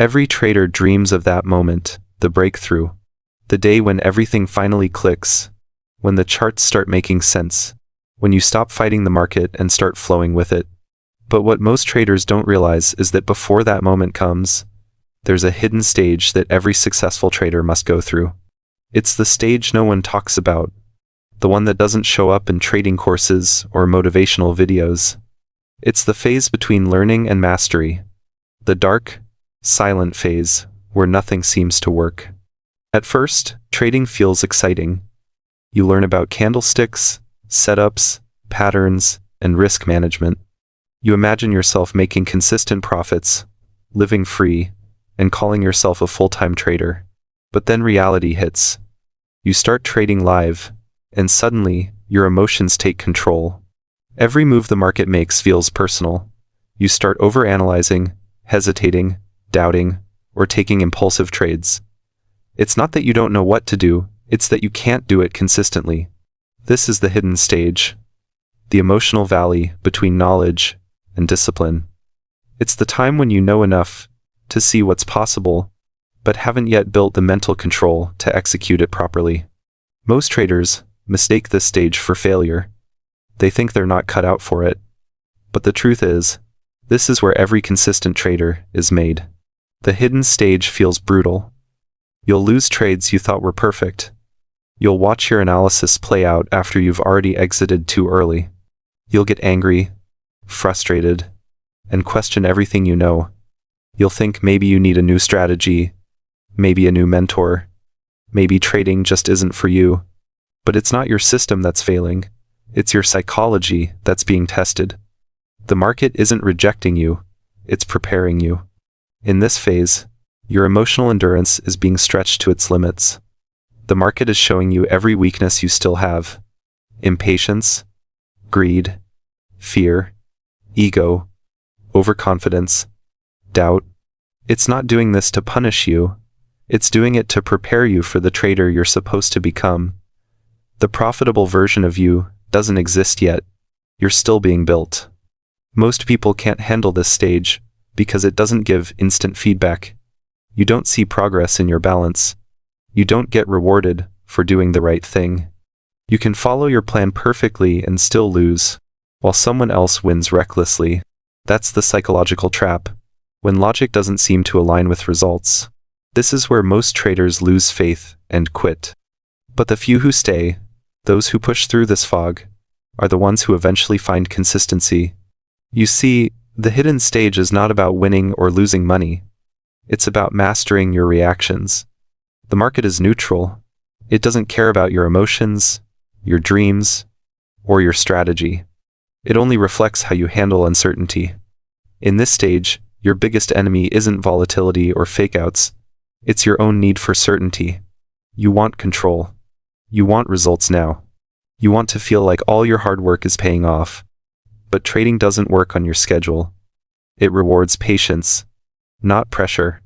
Every trader dreams of that moment, the breakthrough. The day when everything finally clicks, when the charts start making sense, when you stop fighting the market and start flowing with it. But what most traders don't realize is that before that moment comes, there's a hidden stage that every successful trader must go through. It's the stage no one talks about, the one that doesn't show up in trading courses or motivational videos. It's the phase between learning and mastery, the dark, silent phase where nothing seems to work. At first, trading feels exciting. You learn about candlesticks, setups, patterns, and risk management. You imagine yourself making consistent profits, living free, and calling yourself a full-time trader. But then reality hits. You start trading live, and suddenly, your emotions take control. Every move the market makes feels personal. You start overanalyzing, hesitating, doubting, or taking impulsive trades. It's not that you don't know what to do, it's that you can't do it consistently. This is the hidden stage, the emotional valley between knowledge and discipline. It's the time when you know enough to see what's possible, but haven't yet built the mental control to execute it properly. Most traders mistake this stage for failure. They think they're not cut out for it. But the truth is, this is where every consistent trader is made. The hidden stage feels brutal. You'll lose trades you thought were perfect. You'll watch your analysis play out after you've already exited too early. You'll get angry, frustrated, and question everything you know. You'll think maybe you need a new strategy, maybe a new mentor, maybe trading just isn't for you. But it's not your system that's failing, it's your psychology that's being tested. The market isn't rejecting you, it's preparing you. In this phase, your emotional endurance is being stretched to its limits. The market is showing you every weakness you still have: impatience, greed, fear, ego, overconfidence, doubt. It's not doing this to punish you, it's doing it to prepare you for the trader you're supposed to become. The profitable version of you doesn't exist yet, you're still being built. Most people can't handle this stage because it doesn't give instant feedback. You don't see progress in your balance. You don't get rewarded for doing the right thing. You can follow your plan perfectly and still lose, while someone else wins recklessly. That's the psychological trap, when logic doesn't seem to align with results. This is where most traders lose faith and quit. But the few who stay, those who push through this fog, are the ones who eventually find consistency. You see, the hidden stage is not about winning or losing money. It's about mastering your reactions. The market is neutral. It doesn't care about your emotions, your dreams, or your strategy. It only reflects how you handle uncertainty. In this stage, your biggest enemy isn't volatility or fake-outs. It's your own need for certainty. You want control. You want results now. You want to feel like all your hard work is paying off. But trading doesn't work on your schedule. It rewards patience, not pressure.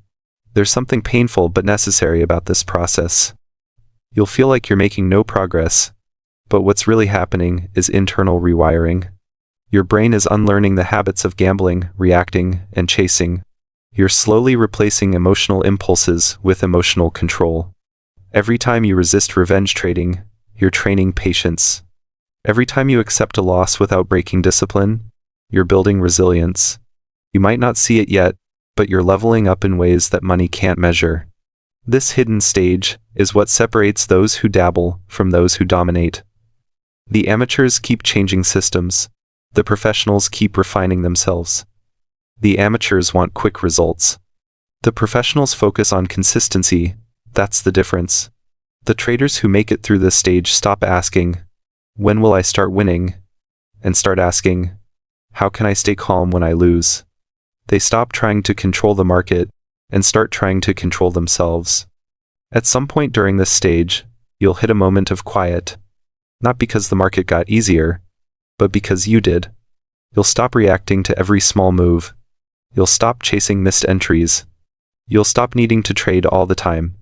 There's something painful but necessary about this process. You'll feel like you're making no progress, but what's really happening is internal rewiring. Your brain is unlearning the habits of gambling, reacting, and chasing. You're slowly replacing emotional impulses with emotional control. Every time you resist revenge trading, you're training patience. Every time you accept a loss without breaking discipline, you're building resilience. You might not see it yet, but you're leveling up in ways that money can't measure. This hidden stage is what separates those who dabble from those who dominate. The amateurs keep changing systems. The professionals keep refining themselves. The amateurs want quick results. The professionals focus on consistency. That's the difference. The traders who make it through this stage stop asking, "When will I start winning?" and start asking, "How can I stay calm when I lose?" They stop trying to control the market and start trying to control themselves. At some point during this stage, you'll hit a moment of quiet, not because the market got easier, but because you did. You'll stop reacting to every small move. You'll stop chasing missed entries. You'll stop needing to trade all the time.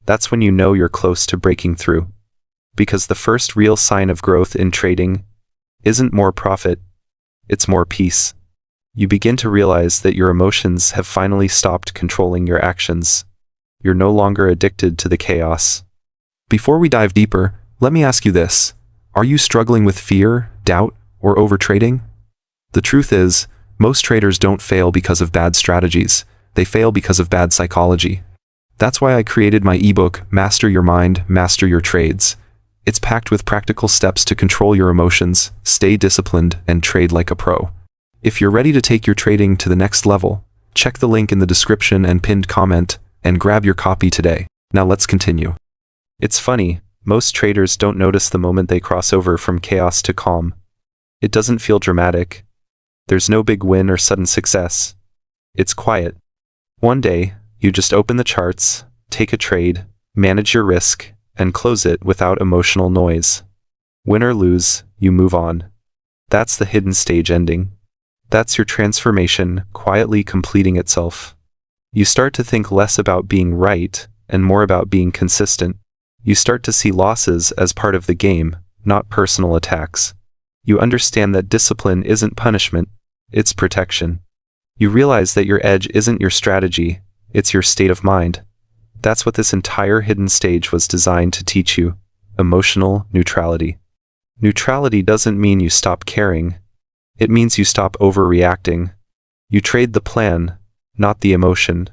That's when you know you're close to breaking through. Because the first real sign of growth in trading isn't more profit, it's more peace. You begin to realize that your emotions have finally stopped controlling your actions. You're no longer addicted to the chaos. Before we dive deeper, let me ask you this. Are you struggling with fear, doubt, or overtrading? The truth is, most traders don't fail because of bad strategies. They fail because of bad psychology. That's why I created my ebook, Master Your Mind, Master Your Trades. It's packed with practical steps to control your emotions, stay disciplined, and trade like a pro. If you're ready to take your trading to the next level, check the link in the description and pinned comment, and grab your copy today. Now let's continue. It's funny, most traders don't notice the moment they cross over from chaos to calm. It doesn't feel dramatic. There's no big win or sudden success. It's quiet. One day, you just open the charts, take a trade, manage your risk, and close it without emotional noise. Win or lose, you move on. That's the hidden stage ending. That's your transformation quietly completing itself. You start to think less about being right and more about being consistent. You start to see losses as part of the game, not personal attacks. You understand that discipline isn't punishment, it's protection. You realize that your edge isn't your strategy, it's your state of mind. That's what this entire hidden stage was designed to teach you: emotional neutrality. Neutrality doesn't mean you stop caring. It means you stop overreacting. You trade the plan, not the emotion.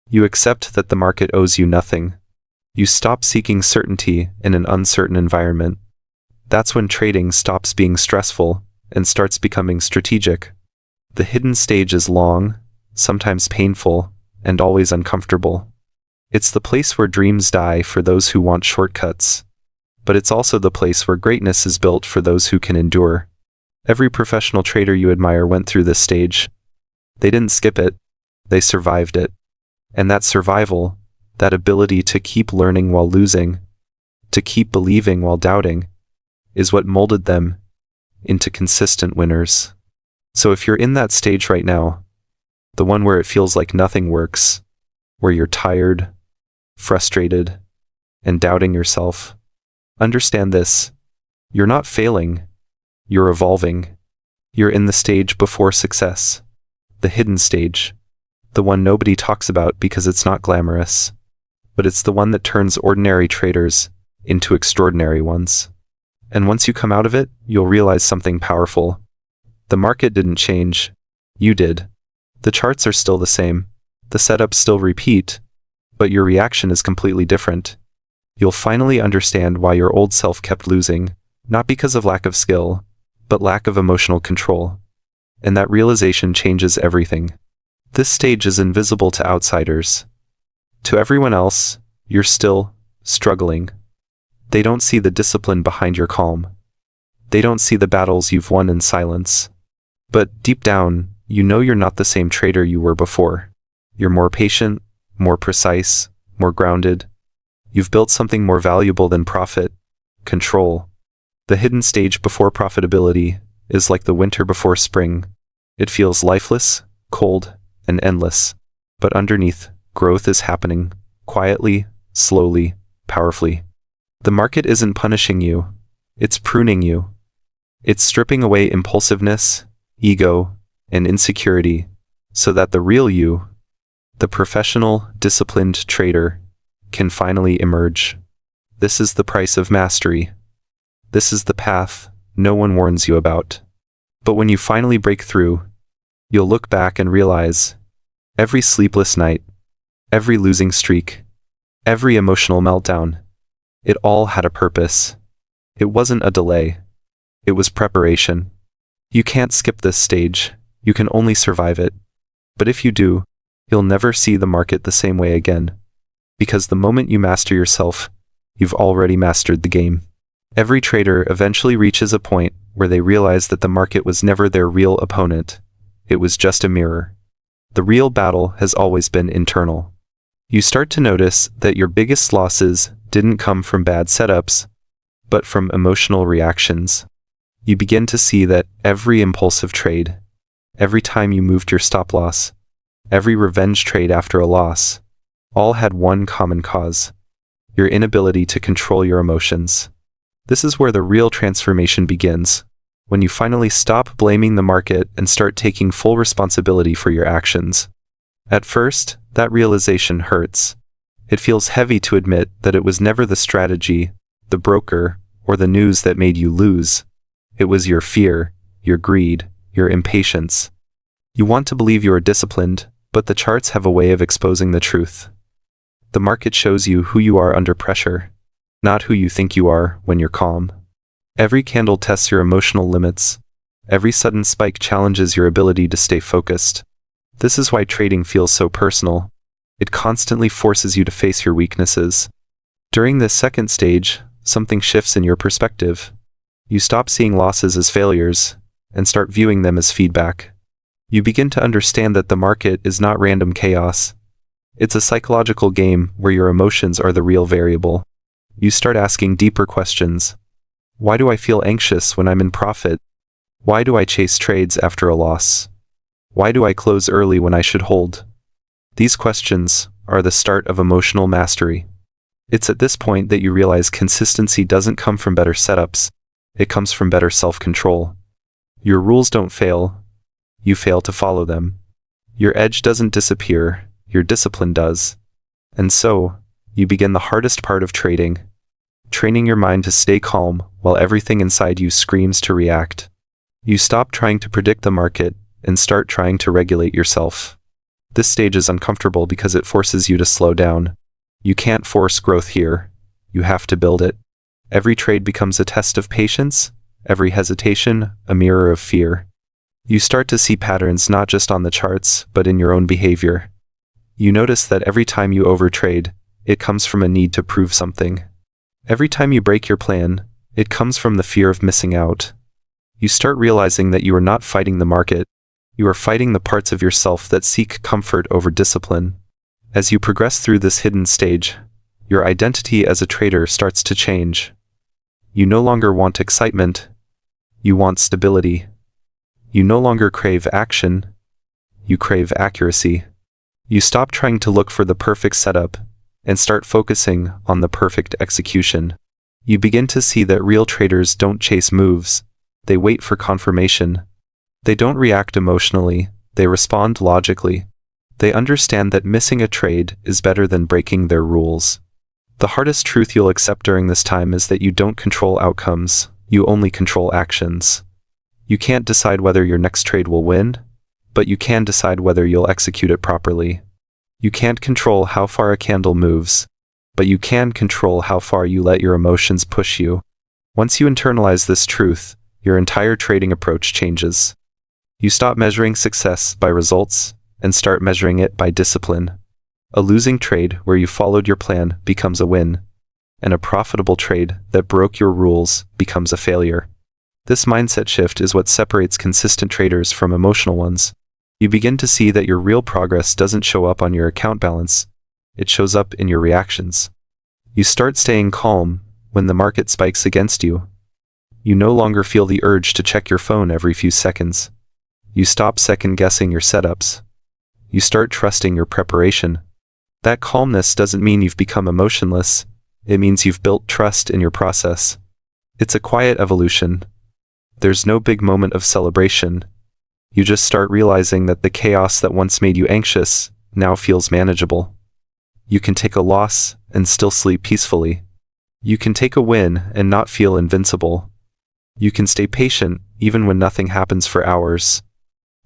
You accept that the market owes you nothing. You stop seeking certainty in an uncertain environment. That's when trading stops being stressful and starts becoming strategic. The hidden stage is long, sometimes painful, and always uncomfortable. It's the place where dreams die for those who want shortcuts. But it's also the place where greatness is built for those who can endure. Every professional trader you admire went through this stage. They didn't skip it, they survived it. And that survival, that ability to keep learning while losing, to keep believing while doubting, is what molded them into consistent winners. So if you're in that stage right now, the one where it feels like nothing works, where you're tired, frustrated, and doubting yourself, understand this: you're not failing, you're evolving. You're in the stage before success, the hidden stage, the one nobody talks about because it's not glamorous, but it's the one that turns ordinary traders into extraordinary ones. And once you come out of it, you'll realize something powerful. The market didn't change, you did. The charts are still the same, the setups still repeat, but your reaction is completely different. You'll finally understand why your old self kept losing, not because of lack of skill, but lack of emotional control. And that realization changes everything. This stage is invisible to outsiders. To everyone else, you're still struggling. They don't see the discipline behind your calm. They don't see the battles you've won in silence. But deep down, you know you're not the same trader you were before. You're more patient, more precise, more grounded. You've built something more valuable than profit: control. The hidden stage before profitability is like the winter before spring. It feels lifeless, cold, and endless. But underneath, growth is happening, quietly, slowly, powerfully. The market isn't punishing you, it's pruning you. It's stripping away impulsiveness, ego, and insecurity, so that the real you, the professional, disciplined trader, can finally emerge. This is the price of mastery. This is the path no one warns you about. But when you finally break through, you'll look back and realize every sleepless night, every losing streak, every emotional meltdown, it all had a purpose. It wasn't a delay. It was preparation. You can't skip this stage. You can only survive it. But if you do, you'll never see the market the same way again. Because the moment you master yourself, you've already mastered the game. Every trader eventually reaches a point where they realize that the market was never their real opponent. It was just a mirror. The real battle has always been internal. You start to notice that your biggest losses didn't come from bad setups, but from emotional reactions. You begin to see that every impulsive trade, every time you moved your stop loss, every revenge trade after a loss, all had one common cause: your inability to control your emotions. This is where the real transformation begins, When you finally stop blaming the market and start taking full responsibility for your actions. At first, that realization hurts. It feels heavy to admit that it was never the strategy, the broker, or the news that made you lose. It was your fear, your greed, your impatience. You want to believe you are disciplined, but the charts have a way of exposing the truth. The market shows you who you are under pressure, not who you think you are when you're calm. Every candle tests your emotional limits. Every sudden spike challenges your ability to stay focused. This is why trading feels so personal. It constantly forces you to face your weaknesses. During this second stage, something shifts in your perspective. You stop seeing losses as failures and start viewing them as feedback. You begin to understand that the market is not random chaos. It's a psychological game where your emotions are the real variable. You start asking deeper questions. Why do I feel anxious when I'm in profit? Why do I chase trades after a loss? Why do I close early when I should hold? These questions are the start of emotional mastery. It's at this point that you realize consistency doesn't come from better setups. It comes from better self-control. Your rules don't fail. You fail to follow them. Your edge doesn't disappear. Your discipline does. And so, you begin the hardest part of trading. Training your mind to stay calm while everything inside you screams to react. You stop trying to predict the market and start trying to regulate yourself. This stage is uncomfortable because it forces you to slow down. You can't force growth here. You have to build it. Every trade becomes a test of patience, every hesitation a mirror of fear. You start to see patterns not just on the charts, but in your own behavior. You notice that every time you overtrade, it comes from a need to prove something. Every time you break your plan, it comes from the fear of missing out. You start realizing that you are not fighting the market. You are fighting the parts of yourself that seek comfort over discipline. As you progress through this hidden stage, your identity as a trader starts to change. You no longer want excitement. You want stability. You no longer crave action. You crave accuracy. You stop trying to look for the perfect setup and start focusing on the perfect execution. You begin to see that real traders don't chase moves. They wait for confirmation. They don't react emotionally. They respond logically. They understand that missing a trade is better than breaking their rules. The hardest truth you'll accept during this time is that you don't control outcomes. You only control actions. You can't decide whether your next trade will win, but you can decide whether you'll execute it properly. You can't control how far a candle moves, but you can control how far you let your emotions push you. Once you internalize this truth, your entire trading approach changes. You stop measuring success by results and start measuring it by discipline. A losing trade where you followed your plan becomes a win, and a profitable trade that broke your rules becomes a failure. This mindset shift is what separates consistent traders from emotional ones. You begin to see that your real progress doesn't show up on your account balance. It shows up in your reactions. You start staying calm when the market spikes against you. You no longer feel the urge to check your phone every few seconds. You stop second-guessing your setups. You start trusting your preparation. That calmness doesn't mean you've become emotionless. It means you've built trust in your process. It's a quiet evolution. There's no big moment of celebration. You just start realizing that the chaos that once made you anxious now feels manageable. You can take a loss and still sleep peacefully. You can take a win and not feel invincible. You can stay patient even when nothing happens for hours.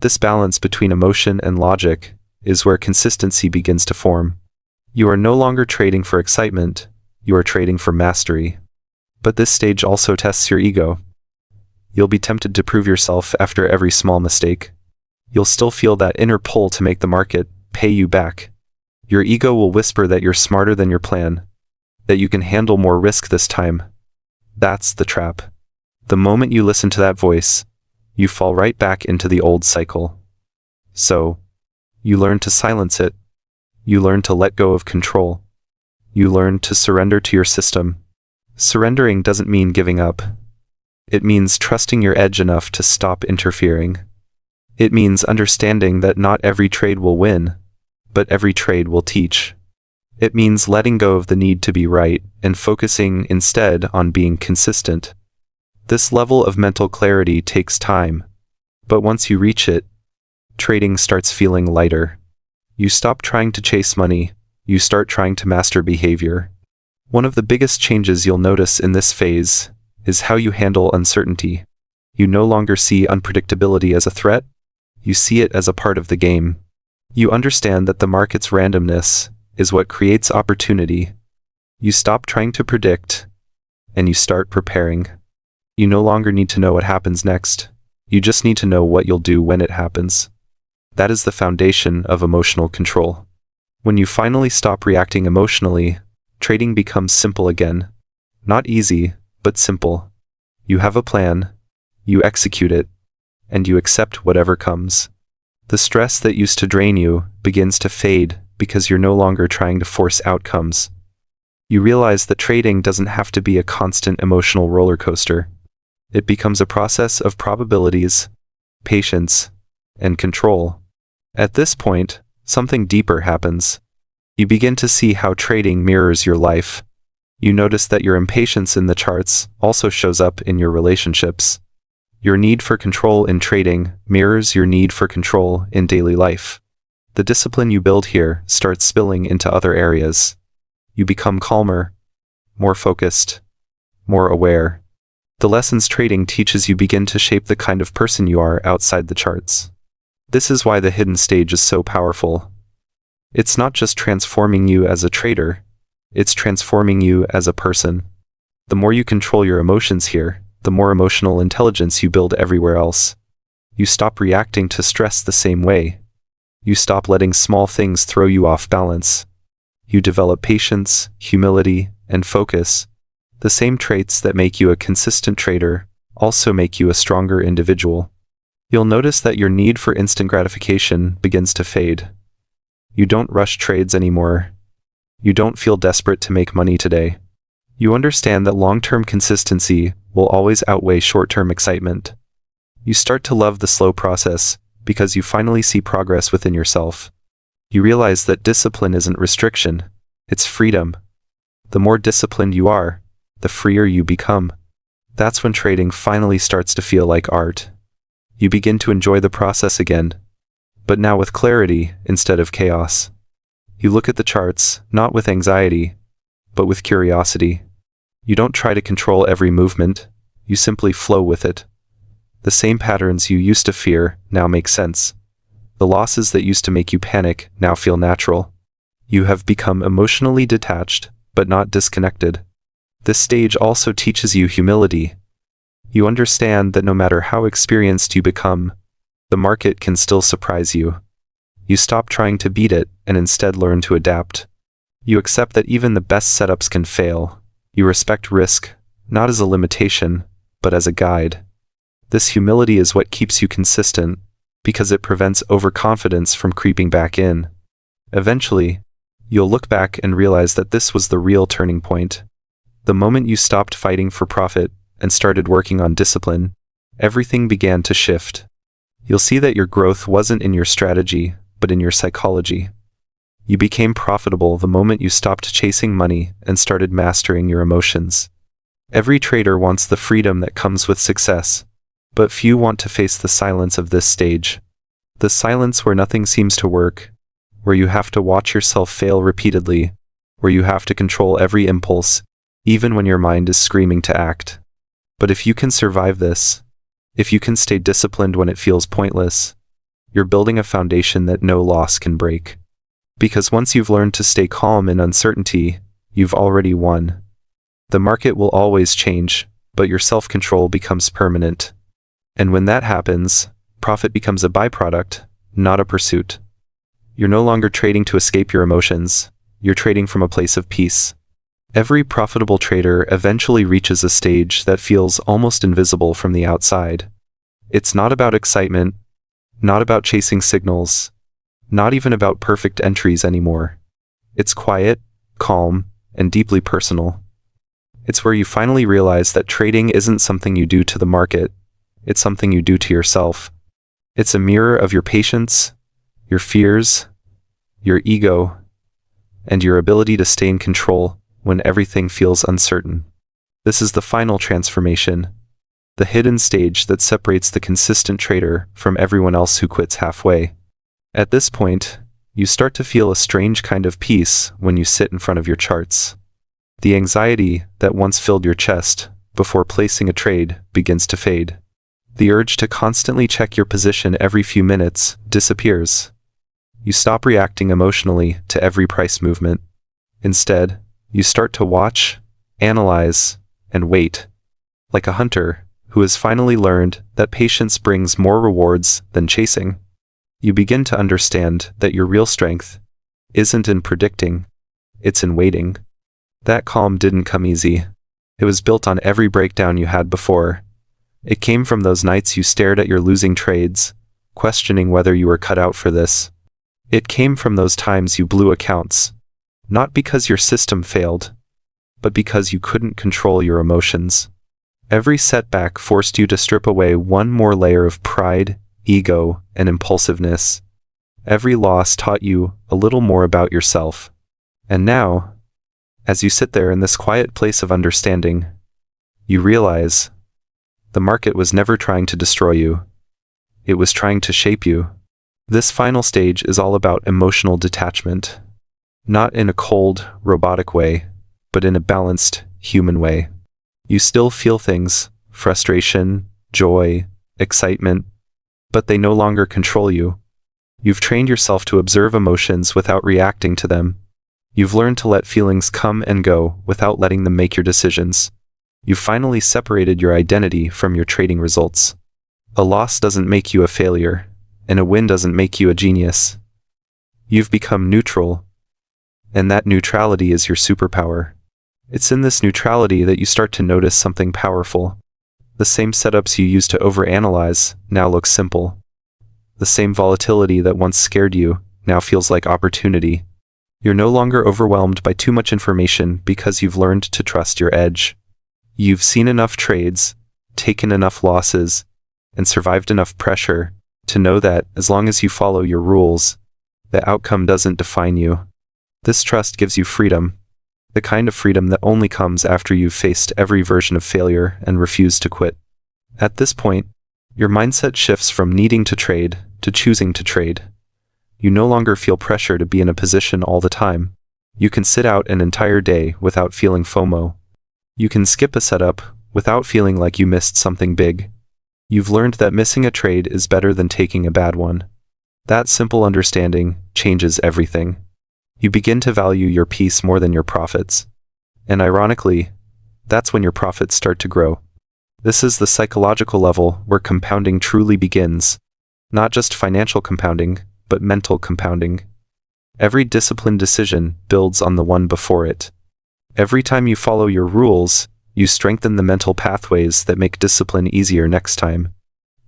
This balance between emotion and logic is where consistency begins to form. You are no longer trading for excitement, you are trading for mastery. But this stage also tests your ego. You'll be tempted to prove yourself after every small mistake. You'll still feel that inner pull to make the market pay you back. Your ego will whisper that you're smarter than your plan, that you can handle more risk this time. That's the trap. The moment you listen to that voice, you fall right back into the old cycle. So, you learn to silence it. You learn to let go of control. You learn to surrender to your system. Surrendering doesn't mean giving up. It means trusting your edge enough to stop interfering. It means understanding that not every trade will win, but every trade will teach. It means letting go of the need to be right and focusing instead on being consistent. This level of mental clarity takes time, but once you reach it, trading starts feeling lighter. You stop trying to chase money, you start trying to master behavior. One of the biggest changes you'll notice in this phase is how you handle uncertainty. You no longer see unpredictability as a threat, you see it as a part of the game. You understand that the market's randomness is what creates opportunity. You stop trying to predict, and you start preparing. You no longer need to know what happens next. You just need to know what you'll do when it happens. That is the foundation of emotional control. When you finally stop reacting emotionally, trading becomes simple again. Not easy, but simple. You have a plan, you execute it, and you accept whatever comes. The stress that used to drain you begins to fade because you're no longer trying to force outcomes. You realize that trading doesn't have to be a constant emotional roller coaster. It becomes a process of probabilities, patience, and control. At this point, something deeper happens. You begin to see how trading mirrors your life. You notice that your impatience in the charts also shows up in your relationships. Your need for control in trading mirrors your need for control in daily life. The discipline you build here starts spilling into other areas. You become calmer, more focused, more aware. The lessons trading teaches you begin to shape the kind of person you are outside the charts. This is why the hidden stage is so powerful. It's not just transforming you as a trader, it's transforming you as a person. The more you control your emotions here, the more emotional intelligence you build everywhere else. You stop reacting to stress the same way. You stop letting small things throw you off balance. You develop patience, humility, and focus. The same traits that make you a consistent trader also make you a stronger individual. You'll notice that your need for instant gratification begins to fade. You don't rush trades anymore. You don't feel desperate to make money today. You understand that long-term consistency will always outweigh short-term excitement. You start to love the slow process because you finally see progress within yourself. You realize that discipline isn't restriction, it's freedom. The more disciplined you are, the freer you become. That's when trading finally starts to feel like art. You begin to enjoy the process again, but now with clarity instead of chaos. You look at the charts, not with anxiety, but with curiosity. You don't try to control every movement, you simply flow with it. The same patterns you used to fear now make sense. The losses that used to make you panic now feel natural. You have become emotionally detached, but not disconnected. This stage also teaches you humility. You understand that no matter how experienced you become, the market can still surprise you. You stop trying to beat it and instead learn to adapt. You accept that even the best setups can fail. You respect risk, not as a limitation, but as a guide. This humility is what keeps you consistent, because it prevents overconfidence from creeping back in. Eventually, you'll look back and realize that this was the real turning point. The moment you stopped fighting for profit and started working on discipline, everything began to shift. You'll see that your growth wasn't in your strategy, but in your psychology. You became profitable the moment you stopped chasing money and started mastering your emotions. Every trader wants the freedom that comes with success, but few want to face the silence of this stage. The silence where nothing seems to work, where you have to watch yourself fail repeatedly, where you have to control every impulse, even when your mind is screaming to act. But if you can survive this, if you can stay disciplined when it feels pointless, you're building a foundation that no loss can break. Because once you've learned to stay calm in uncertainty, you've already won. The market will always change, but your self-control becomes permanent. And when that happens, profit becomes a byproduct, not a pursuit. You're no longer trading to escape your emotions, you're trading from a place of peace. Every profitable trader eventually reaches a stage that feels almost invisible from the outside. It's not about excitement, not about chasing signals, not even about perfect entries anymore. It's quiet, calm, and deeply personal. It's where you finally realize that trading isn't something you do to the market, it's something you do to yourself. It's a mirror of your patience, your fears, your ego, and your ability to stay in control when everything feels uncertain. This is the final transformation. the hidden stage that separates the consistent trader from everyone else who quits halfway. At this point, you start to feel a strange kind of peace when you sit in front of your charts. The anxiety that once filled your chest before placing a trade begins to fade. The urge to constantly check your position every few minutes disappears. You stop reacting emotionally to every price movement. Instead, you start to watch, analyze, and wait. Like a hunter who has finally learned that patience brings more rewards than chasing. You begin to understand that your real strength isn't in predicting, it's in waiting. That calm didn't come easy. It was built on every breakdown you had before. It came from those nights you stared at your losing trades, questioning whether you were cut out for this. It came from those times you blew accounts, not because your system failed, but because you couldn't control your emotions. Every setback forced you to strip away one more layer of pride, ego, and impulsiveness. Every loss taught you a little more about yourself. And now, as you sit there in this quiet place of understanding, you realize the market was never trying to destroy you. It was trying to shape you. This final stage is all about emotional detachment. Not in a cold, robotic way, but in a balanced, human way. You still feel things, frustration, joy, excitement, but they no longer control you. You've trained yourself to observe emotions without reacting to them. You've learned to let feelings come and go without letting them make your decisions. You've finally separated your identity from your trading results. A loss doesn't make you a failure, and a win doesn't make you a genius. You've become neutral, and that neutrality is your superpower. It's in this neutrality that you start to notice something powerful. The same setups you used to overanalyze now look simple. The same volatility that once scared you now feels like opportunity. You're no longer overwhelmed by too much information because you've learned to trust your edge. You've seen enough trades, taken enough losses, and survived enough pressure to know that as long as you follow your rules, the outcome doesn't define you. This trust gives you freedom, the kind of freedom that only comes after you've faced every version of failure and refused to quit. At this point, your mindset shifts from needing to trade to choosing to trade. You no longer feel pressure to be in a position all the time. You can sit out an entire day without feeling FOMO. You can skip a setup without feeling like you missed something big. You've learned that missing a trade is better than taking a bad one. That simple understanding changes everything. You begin to value your peace more than your profits. And ironically, that's when your profits start to grow. This is the psychological level where compounding truly begins. Not just financial compounding, but mental compounding. Every disciplined decision builds on the one before it. Every time you follow your rules, you strengthen the mental pathways that make discipline easier next time.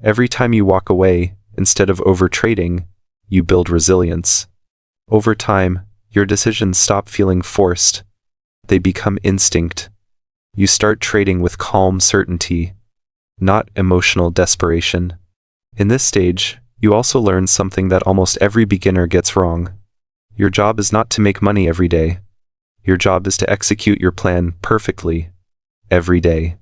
Every time you walk away, instead of overtrading, you build resilience. Over time, your decisions stop feeling forced. They become instinct. You start trading with calm certainty, not emotional desperation. In this stage, you also learn something that almost every beginner gets wrong. Your job is not to make money every day. Your job is to execute your plan perfectly, every day.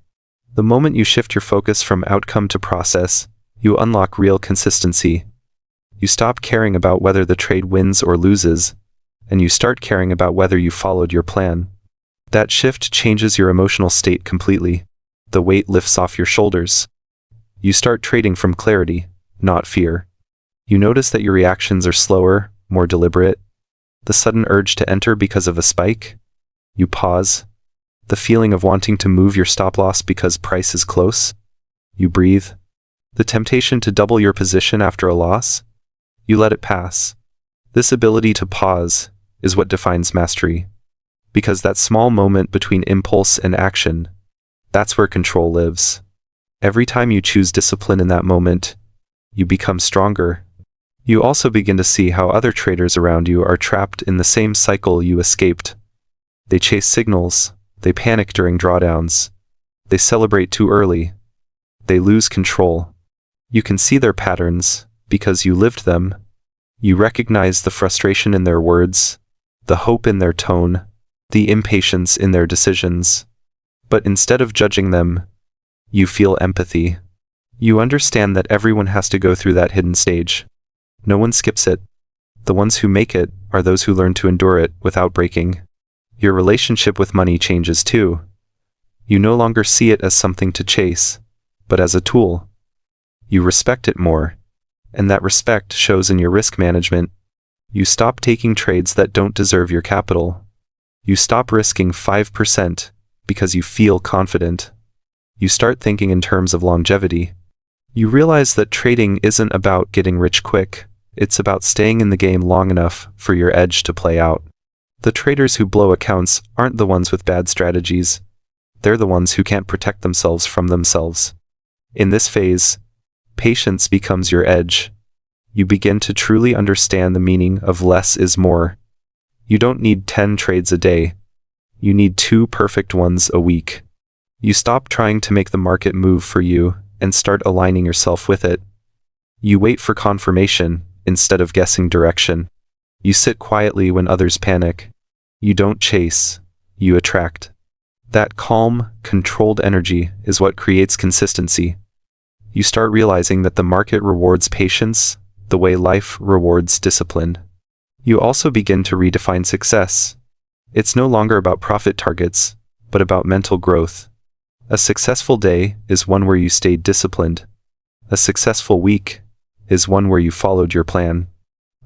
The moment you shift your focus from outcome to process, you unlock real consistency. You stop caring about whether the trade wins or loses, and you start caring about whether you followed your plan. That shift changes your emotional state completely. The weight lifts off your shoulders. You start trading from clarity, not fear. You notice that your reactions are slower, more deliberate. The sudden urge to enter because of a spike. You pause. The feeling of wanting to move your stop loss because price is close. You breathe. The temptation to double your position after a loss. You let it pass. This ability to pause is what defines mastery. Because that small moment between impulse and action, that's where control lives. Every time you choose discipline in that moment, you become stronger. You also begin to see how other traders around you are trapped in the same cycle you escaped. They chase signals, they panic during drawdowns, they celebrate too early, they lose control. You can see their patterns because you lived them. You recognize the frustration in their words, the hope in their tone, the impatience in their decisions. But instead of judging them, You feel empathy. You understand that everyone has to go through that hidden stage. No one skips it. The ones who make it are those who learn to endure it without breaking. Your relationship with money changes too. You no longer see it as something to chase, but as a tool. You respect it more, and that respect shows in your risk management. You stop taking trades that don't deserve your capital. You stop risking 5% because you feel confident. You start thinking in terms of longevity. You realize that trading isn't about getting rich quick. It's about staying in the game long enough for your edge to play out. The traders who blow accounts aren't the ones with bad strategies. They're the ones who can't protect themselves from themselves. In this phase, patience becomes your edge. You begin to truly understand the meaning of less is more. You don't need 10 trades a day. You need 2 perfect ones a week. You stop trying to make the market move for you and start aligning yourself with it. You wait for confirmation instead of guessing direction. You sit quietly when others panic. You don't chase, you attract. That calm, controlled energy is what creates consistency. You start realizing that the market rewards patience the way life rewards discipline. You also begin to redefine success. It's no longer about profit targets, but about mental growth. A successful day is one where you stayed disciplined. A successful week is one where you followed your plan.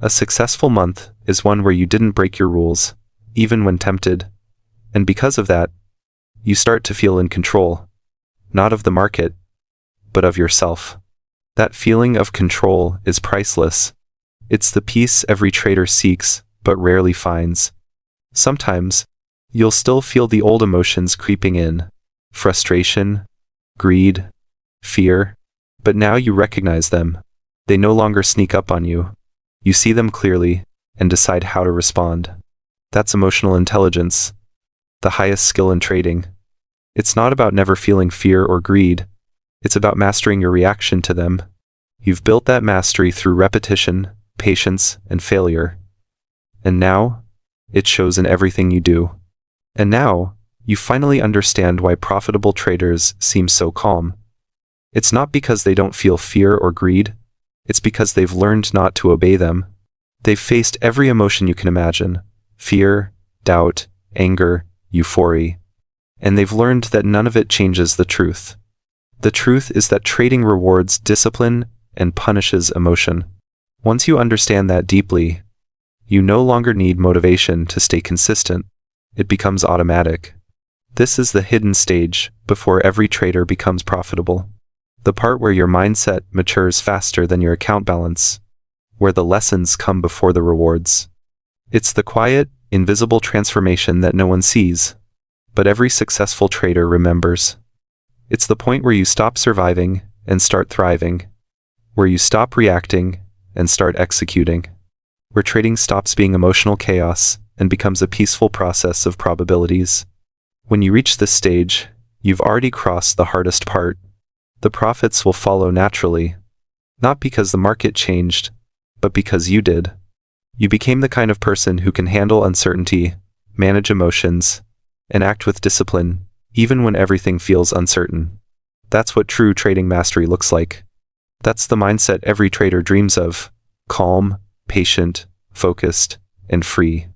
A successful month is one where you didn't break your rules, even when tempted. And because of that, you start to feel in control, not of the market, but of yourself. That feeling of control is priceless. It's the peace every trader seeks, but rarely finds. Sometimes, you'll still feel the old emotions creeping in. Frustration, greed, fear. But now you recognize them. They no longer sneak up on you. You see them clearly and decide how to respond. That's emotional intelligence, the highest skill in trading. It's not about never feeling fear or greed. It's about mastering your reaction to them. You've built that mastery through repetition, patience, and failure. And now, it shows in everything you do. And now, you finally understand why profitable traders seem so calm. It's not because they don't feel fear or greed. It's because they've learned not to obey them. They've faced every emotion you can imagine: fear, doubt, anger, euphoria. And they've learned that none of it changes the truth. The truth is that trading rewards discipline and punishes emotion. Once you understand that deeply, you no longer need motivation to stay consistent. It becomes automatic. This is the hidden stage before every trader becomes profitable. The part where your mindset matures faster than your account balance, where the lessons come before the rewards. It's the quiet, invisible transformation that no one sees, but every successful trader remembers. It's the point where you stop surviving and start thriving, where you stop reacting and start executing, where trading stops being emotional chaos and becomes a peaceful process of probabilities. When you reach this stage, you've already crossed the hardest part. The profits will follow naturally, not because the market changed, but because you did. You became the kind of person who can handle uncertainty, manage emotions, and act with discipline, even when everything feels uncertain. That's what true trading mastery looks like. That's the mindset every trader dreams of: calm, patient, focused, and free.